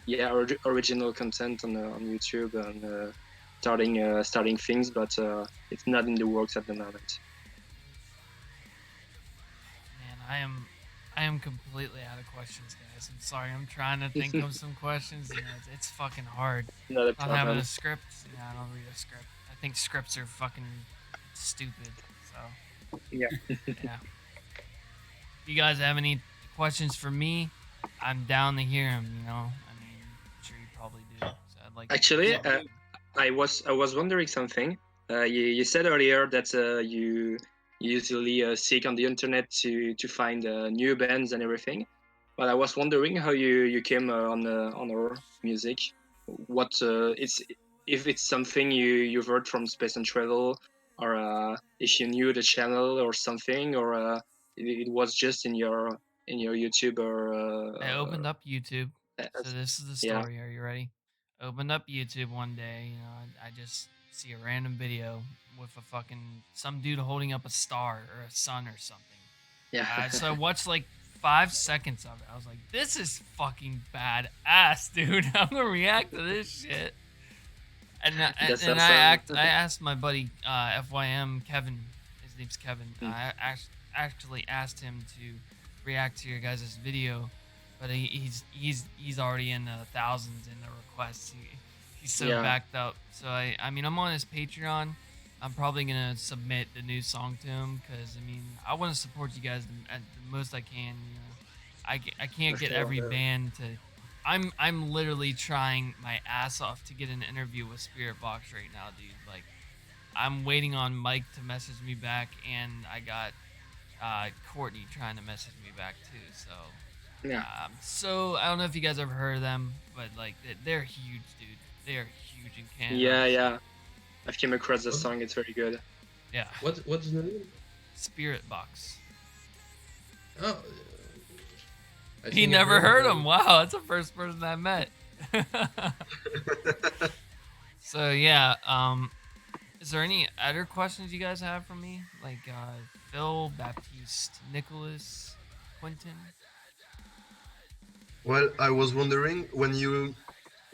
yeah, original content on YouTube and starting things, but it's not in the works at the moment. Man, I am completely out of questions, guys. I'm sorry. I'm trying to think of some questions. You know, it's fucking hard. Not a Not having problem. a script. Yeah, I don't read a script. I think scripts are fucking stupid. So Yeah. yeah. you guys have any questions for me, I'm down to hear them. You know, I mean, I'm sure you probably do. So I'd like. Actually, To I was wondering something. You said earlier that you usually seek on the internet to find new bands and everything. But I was wondering how you came on our music. What it's if it's something you've heard from Space and Travel, or if you knew the channel or something, or it was just in your YouTube or I opened up YouTube. So as- this is the yeah. story. Are you ready? Opened up YouTube one day. You know, I just see a random video with a fucking some dude holding up a star or a sun or something. Yeah. So I watched like 5 seconds of it. I was like, "This is fucking badass, dude. I'm gonna react to this shit." That's And awesome. I asked my buddy FYM Kevin. His name's Kevin. Mm. I actually asked him to react to your guys' video, but he's already in the thousands in the requests. He's so Yeah. backed up. So I mean I'm on his Patreon. I'm probably gonna submit the new song to him because I mean I want to support you guys at the most I can. You know, I can't For get sure, every yeah. band to. I'm literally trying my ass off to get an interview with Spirit Box right now, dude. Like I'm waiting on Mike to message me back, and I got Courtney trying to message me back too. So Yeah. so I don't know if you guys ever heard of them, but like they're huge, dude. They are huge in Canada. Yeah, so, yeah. I've came across the song. It's very good. yeah. What's the name? Spirit Box. Oh, I He think I never heard of him. Wow, that's the first person I met. So yeah, is there any other questions you guys have for me? Like Phil, Baptiste, Nicholas, Quentin? Well, I was wondering when you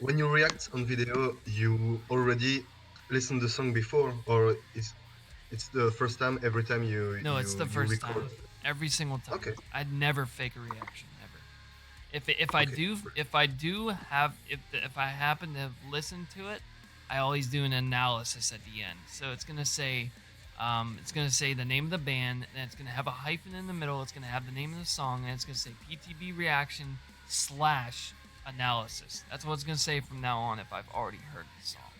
react on video, you already listened the song before, or it's the first time every time No, it's the you first record? time. Every single time. Okay. I'd never fake a reaction ever. If Okay. if I happen to listen to it, I always do an analysis at the end. So it's gonna say the name of the band, and it's gonna have a hyphen in the middle. It's gonna have the name of the song, and it's gonna say PTB reaction / analysis. That's what it's gonna say from now on if I've already heard the song.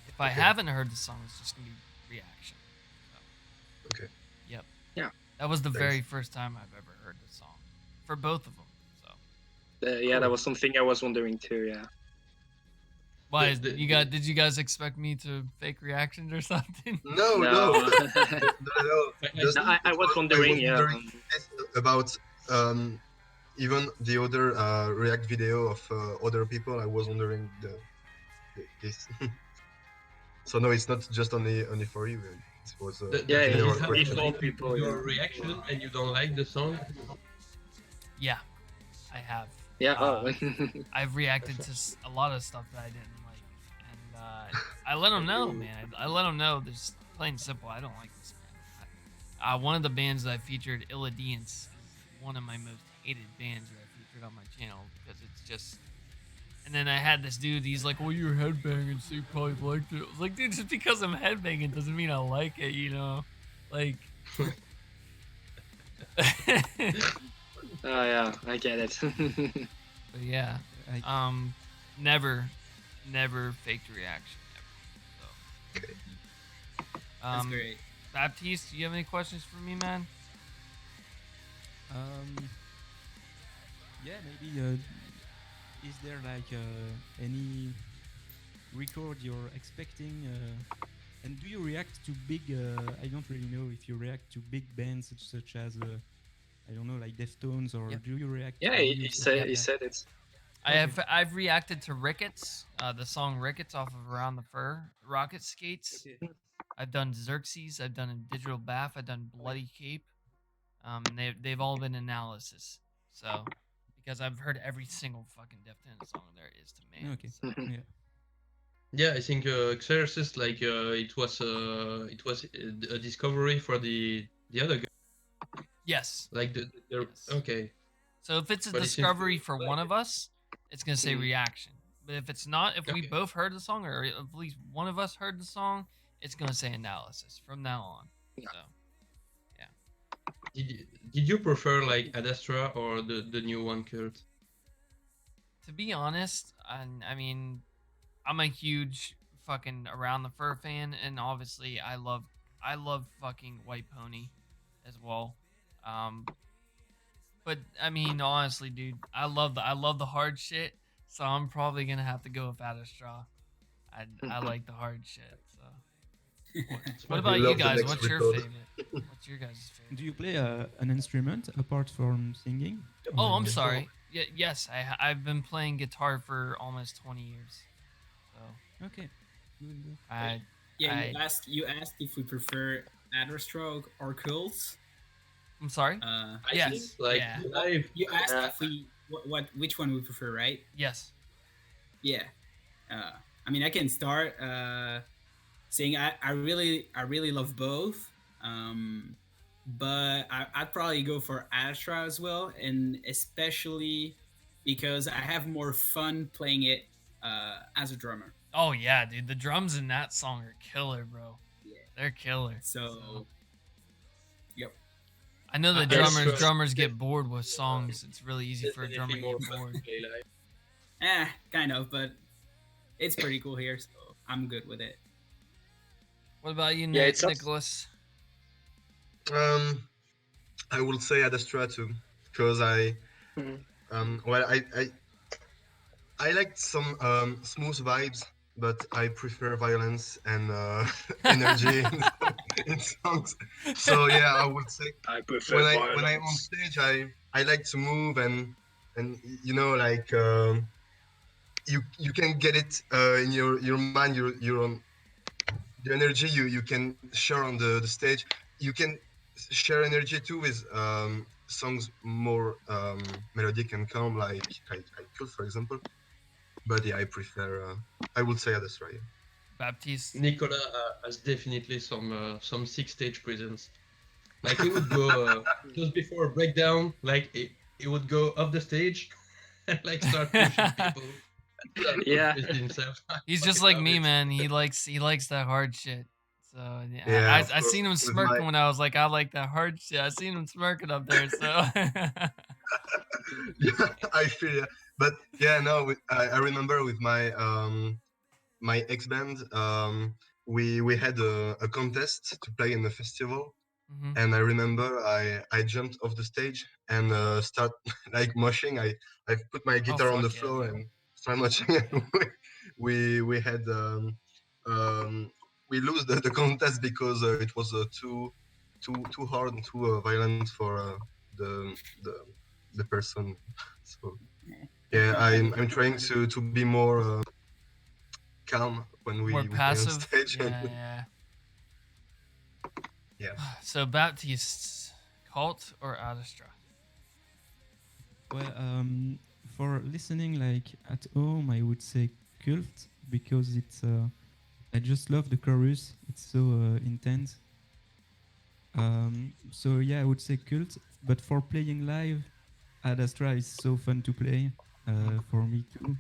If I Okay. haven't heard the song, it's just gonna be reaction. So, Okay. yep. Yeah. That was the Thanks. very first time I've ever heard the song for both of them. So Yeah, that Cool. was something I was wondering too. Yeah. why The- did you guys expect me to fake reactions or something? No, No. no, no. Just No, I was wondering. Yeah. this about even the other React video of other people. I was wondering this. So no, it's not just only for you. It was Yeah, in it's our for original. all people. Your Yeah. reaction and you don't like the song. Yeah, I have. Yeah. Oh. I've reacted to a lot of stuff that I didn't like, and I let them know, man. I let them know. There's plain and simple. I don't like this band. One of the bands that I featured, Illadience, is one of my most hated bands that I featured on my channel because it's just. And then I had this dude. He's like, "Well, you're headbanging, so you probably liked it." I was like, "Dude, just because I'm headbanging doesn't mean I like it, you know?" Like. Oh yeah, I get it. But yeah, I, never faked a reaction. Ever. So, That's great. Baptiste, do you have any questions for me, man? yeah, maybe. Is there like any record you're expecting? And do you react to big? I don't really know if you react to big bands such as I don't know, like Deftones, or Yep. do you react? Yeah, to he new said stuff? he said it. I've reacted to Ricketts, the song Ricketts off of Around the Fur, Rocket Skates. I've done Xerxes. I've done a Digital Bath. I've done Bloody Cape. They've all been analysis. So because I've heard every single fucking Deftones song there is to man. Okay. So, Yeah. Yeah, I think Xerxes, like it was a discovery for the other guy. yes. Like the Yes. okay. So if it's a But it seems discovery to for like one it. of us, it's gonna say reaction. But if it's not, if we Okay. both heard the song, or at least one of us heard the song, it's gonna say analysis from now on. Yeah. So, yeah. Did you prefer like Adastra or the new one, Kurt? To be honest, I mean, I'm a huge fucking Around the Fur fan, and obviously I love fucking White Pony as well. Um, but I mean, honestly, dude, I love the hard shit, so I'm probably gonna have to go with Adastra. I like the hard shit. So, what, It's what my We about you love the guys? favorite. next What's your record. favorite? What's your guys' Do favorite? you play an instrument apart from singing? Oh, I'm Or So sorry. Yes, I've been playing guitar for almost 20 years. So okay, good, good. I Yeah, I you asked if we prefer Adderstroke or Cults. I'm sorry. I think Yes. like Yeah. live. You asked Yeah. if we which one we prefer, right? Yes. Yeah. Uh, I mean, I can start saying I really love both. But I'd probably go for Astra as well, and especially because I have more fun playing it as a drummer. Oh yeah, dude. The drums in that song are killer, bro. Yeah. They're killer. So So, yep. I know the drummers Adastra is drummers get bored with songs. It's really easy for a drummer definitely to more get fun bored. to play live. Kind of, but it's pretty cool here, so I'm good with it. What about you, Yeah, it's Nicholas? um, I will say Adastra too, because Mhm. well, I like some smooth vibes, but I prefer violence and energy in songs. So yeah, I would say I prefer when I'm on violence. stage, I like to move and you know like you can get it in your mind, your own the energy you can share on the stage. You can share energy too with songs more melodic and calm, like I could, for example. But yeah, I prefer. I would say that's right. Baptiste. Nicola has definitely some six stage presence. Like he would go just before a breakdown, like he would go up the stage and like start pushing people. Yeah. Confused himself. I He's just fucking like love me, it. man. He likes that hard shit. So yeah, Yeah, of I course. seen him With my smirking when I was like, I like that hard shit. I seen him smirking up there. So yeah, I feel yeah. But yeah, no, I remember with my ex band, we had a contest to play in the festival, hmm and I remember I jumped off the stage and start like moshing. I put my oh guitar on the fuck yeah, floor dude. and start moshing. And we had um, we lose the contest because it was too hard and too violent for the the the person. So yeah, I'm trying to be more calm when More we play on passive. stage. And, Yeah, yeah. yeah. So Baptiste, cult or Adastra? Well, for listening like at home, I would say cult because it's. I just love the chorus. It's so intense. So yeah, I would say cult. But for playing live, Ad Astra is so fun to play for me too.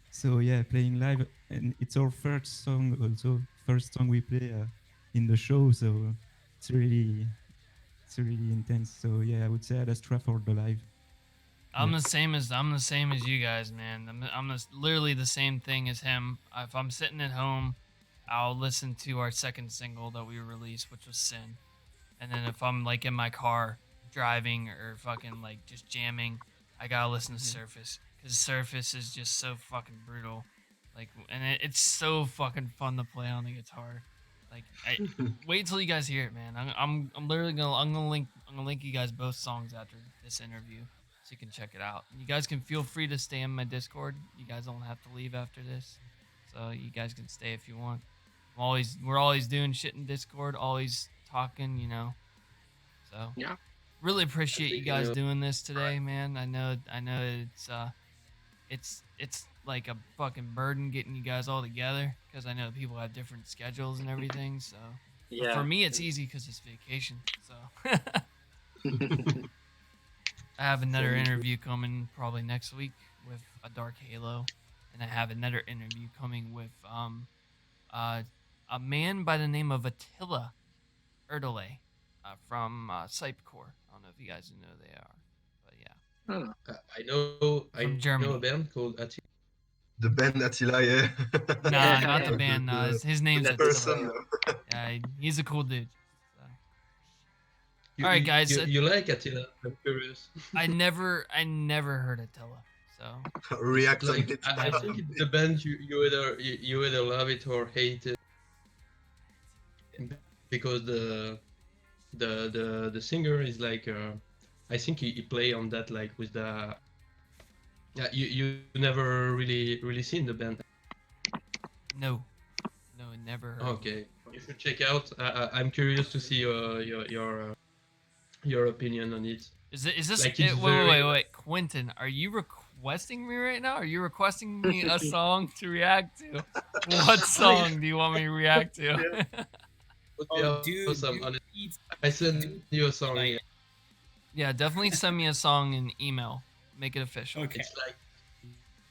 So yeah, playing live, and it's our first song also, first song we play in the show. So it's really, it's really intense. So yeah, I would say Ad Astra for the live. Yeah. I'm the same as you guys, man. Literally the same thing as him. If I'm sitting at home, I'll listen to our second single that we released, which was Sin. And then if I'm like in my car driving or fucking like just jamming, I gotta listen to Yeah. Surface because Surface is just so fucking brutal. Like, and it's so fucking fun to play on the guitar. Like, wait till you guys hear it, man. I'm literally gonna link you guys both songs after this interview, so you can check it out. You guys can feel free to stay in my Discord. You guys don't have to leave after this, so you guys can stay if you want. We're always doing shit in Discord, always talking, So Yeah. really appreciate you You guys know, doing this today, man. I know it's like a fucking burden getting you guys all together because I know people have different schedules and everything. So, but for yeah. me, it's easy because it's vacation. So I have another me too. interview coming probably next week with a Dark Halo, and I have another interview coming with uh a man by the name of Attila Erdele. from Cypcore. I don't know if you guys know who they are, but yeah, Oh. I from know a Germany. band called Attila. The band Attila, yeah. Nah, not the But band. Nah, the his name's That Attila. person, no. Yeah, he's a cool dude. So. You, All right, you, guys. you, you like Attila? I'm curious. I never heard Attila. So React on Like it. I think it's the band you either love it or hate it because the singer is like I think he play on that like with the yeah you never really seen the band. no, no, never heard. Of him. Okay, you should check out. I'm curious to see your opinion on it. Is this? Like it's Wait, wait, very wait, wait, Quentin, are you requesting me right now? Are you requesting me a song to react to? What song do you want me to react to? would be Oh, dude, awesome. dude, Honestly. it's- I send dude, you a song. like- Yeah. Yeah, definitely send me a song in email. Make it official. Okay. It's like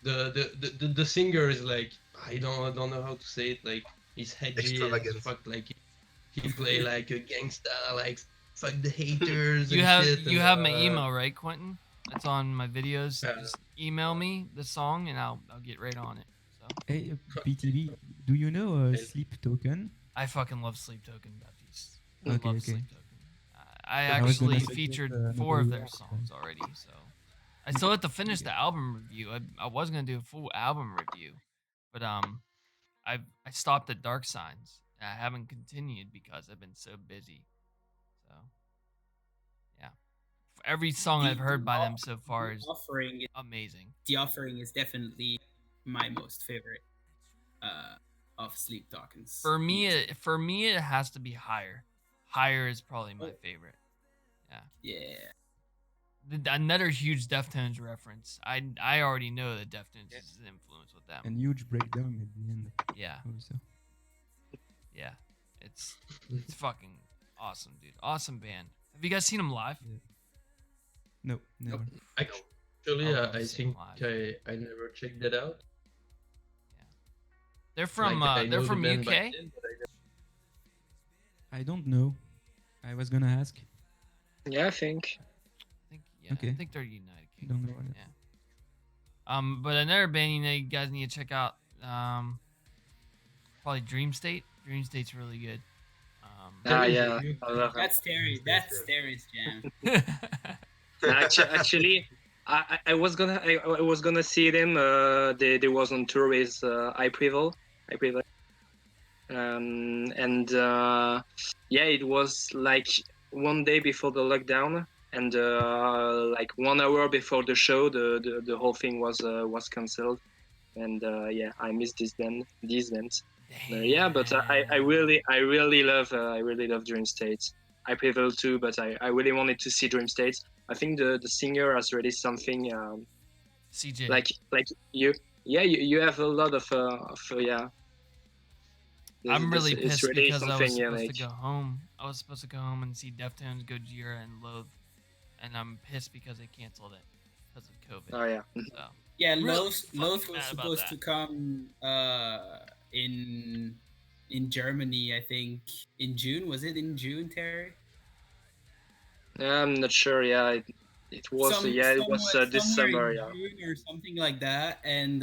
the singer is like I don't know how to say it. Like he's hedgy as Extravagant. fuck. Like he play like a gangsta. Like fuck the haters You and have shit. you and, have my email, right, Quentin? It's on my videos. Yeah. Just email me the song and I'll get right on it. So Hey, PTV, do you know Sleep Token? I fucking love Sleep Token, Baptiste. I Okay, love okay. Sleep Token. I I was gonna actually suggest, featured another 4 of their one. songs already, so I still have to finish the album review. I was gonna do a full album review, but I stopped at Dark Signs. I haven't continued because I've been so busy. So yeah, every song I've heard by them so far is offering. amazing. The offering is definitely my most favorite of Sleep Tokens. For me, it has to be Higher. Higher is probably my favorite. Yeah. Another huge Deftones reference. I already know that Deftones is an influence with them. And huge breakdown at the end. Yeah, Also. yeah, it's fucking awesome, dude. Awesome band. Have you guys seen them live? No, never. Actually, I love I seeing think I never checked that out. They're from Like, I they're know the from band UK. back then, but I don't know. I was gonna ask. Yeah, I think. I Okay. think they're United Kingdom. Don't know what it- Yeah. But another band you guys need to check out. Probably Dream State. Dream State's really good. Yeah, I love it. That's Terry. That's Terry's jam. Actually, I was gonna see them. They was on tour with I Prevail. And yeah, it was like one day before the lockdown, and like 1 hour before the show, the whole thing was cancelled. And yeah, I missed this band. Yeah, but I really love Dream State. I Prevail too, but I really wanted to see Dream State. I think the singer has really something CJ. like you. Yeah, you have a lot of yeah. I'm really It's pissed really because I was something, yeah, supposed like, to go home. I was supposed to go home and see Deftones, Gojira, and Loathe, and I'm pissed because they canceled it because of COVID. oh yeah. So Yeah, Really Loth fucking was mad about supposed that. to come in Germany, I think in June. Was it in June, Terry? I'm not sure. Yeah, it was. Yeah, it was this somewhere summer. in Yeah. June or something like that. And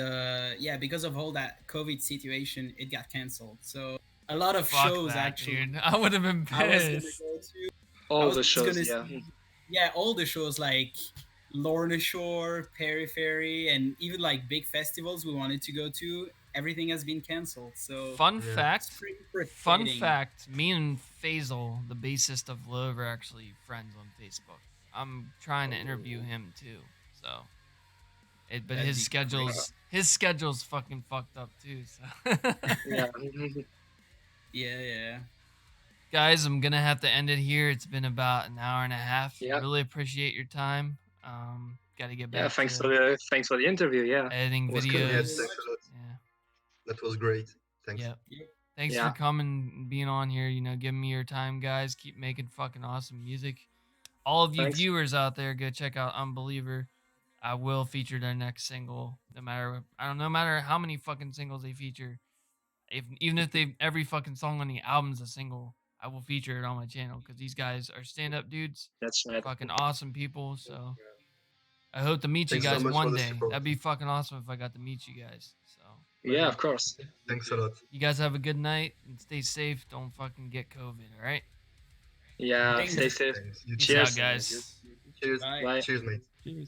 yeah, because of all that COVID situation, it got canceled. So a lot of fuck shows that, actually. dude. I would have been I was gonna pissed. go to. I All was the shows. gonna Yeah. see- yeah, all the shows like Lorna Shore, Periphery, and even like big festivals we wanted to go to. Everything has been canceled. So Fun Yeah. fact. it's pretty Fun frustrating. fact. Me and Faisal, the bassist of Loathe, are actually friends on Facebook. I'm trying to interview him too. So, but That'd his be schedule's fucking fucked up too. So, Yeah. Yeah. guys, I'm gonna have to end it here. It's been about an hour and a half. Yeah. Really appreciate your time. Got to get back Yeah. Thanks to for the interview. Yeah. editing It was videos. good. Yes, thanks a lot. Yeah. That was great. Thanks. Yep. Thanks Yeah. for coming and being on here. Giving me your time, guys. Keep making fucking awesome music. All of you Thanks. viewers out there, go check out Unbeliever. I will feature their next single. No matter how many fucking singles they feature. Even if every fucking song on the album's a single, I will feature it on my channel because these guys are stand-up dudes, That's right. fucking awesome people. So I hope to meet you Thanks so guys much for one the day. support. That'd be fucking awesome if I got to meet you guys. So Yeah, of course. Thanks a lot. you guys have a good night and stay safe. Don't fucking get COVID. All right. Yeah, Thanks. stay safe. Thanks. You Peace too. Cheers. out, guys. Cheers. Bye. Bye. Cheers, mate. Cheers.